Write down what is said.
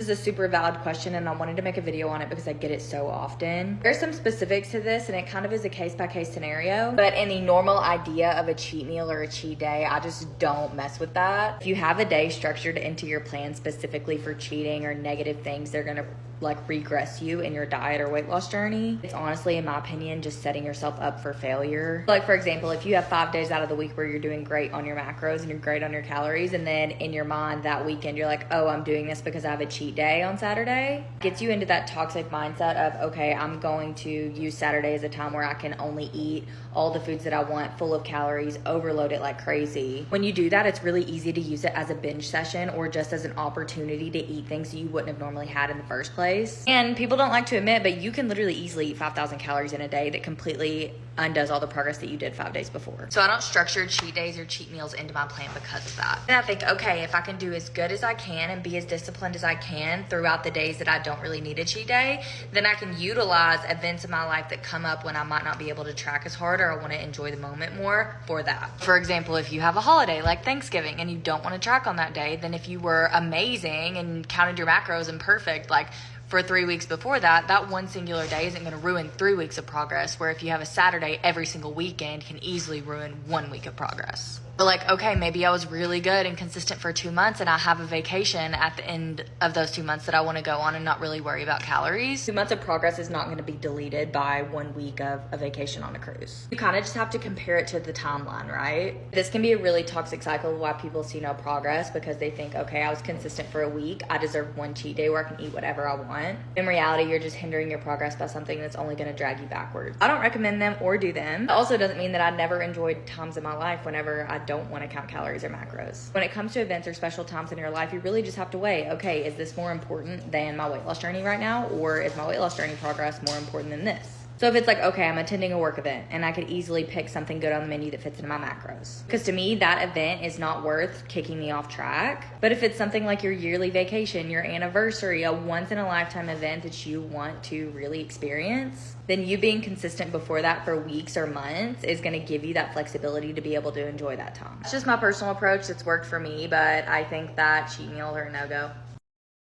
This is a super valid question and I wanted to make a video on it because I get it so often. There's some specifics to this and it kind of is a case-by-case scenario, but in the normal idea of a cheat meal or a cheat day, I just don't mess with that. If you have a day structured into your plan specifically for cheating or negative things, they're gonna like regress you in your diet or weight loss journey. It's honestly, in my opinion, just setting yourself up for failure. Like for example, if you have 5 days out of the week where you're doing great on your macros and you're great on your calories, and then in your mind that weekend you're like, oh, I'm doing this because I have a cheat day on Saturday, gets you into that toxic mindset of, okay, I'm going to use Saturday as a time where I can only eat all the foods that I want, full of calories, overload it like crazy. When you do that, it's really easy to use it as a binge session or just as an opportunity to eat things that you wouldn't have normally had in the first place. And people don't like to admit, but you can literally easily eat 5,000 calories in a day that completely undoes all the progress that you did 5 days before. So I don't structure cheat days or cheat meals into my plan because of that. And I think, okay, if I can do as good as I can and be as disciplined as I can throughout the days that I don't really need a cheat day, then I can utilize events in my life that come up when I might not be able to track as hard or I want to enjoy the moment more for that. For example, if you have a holiday like Thanksgiving and you don't want to track on that day, then if you were amazing and counted your macros and perfect, like for 3 weeks before that, that one singular day isn't going to ruin 3 weeks of progress, where if you have a Saturday every single weekend can easily ruin 1 week of progress. But like, okay, maybe I was really good and consistent for 2 months and I have a vacation at the end of those 2 months that I want to go on and not really worry about calories. 2 months of progress is not going to be deleted by 1 week of a vacation on a cruise. You kind of just have to compare it to the timeline, right? This can be a really toxic cycle of why people see no progress, because they think, okay, I was consistent for a week, I deserve one cheat day where I can eat whatever I want. In reality, you're just hindering your progress by something that's only going to drag you backwards. I don't recommend them or do them. It also doesn't mean that I never enjoyed times in my life whenever I don't want to count calories or macros. When it comes to events or special times in your life, you really just have to weigh, okay, is this more important than my weight loss journey right now? Or is my weight loss journey progress more important than this? So if it's like, okay, I'm attending a work event and I could easily pick something good on the menu that fits into my macros, because to me, that event is not worth kicking me off track. But if it's something like your yearly vacation, your anniversary, a once in a lifetime event that you want to really experience, then you being consistent before that for weeks or months is going to give you that flexibility to be able to enjoy that time. It's just my personal approach that's worked for me, but I think that cheat meals are a no-go.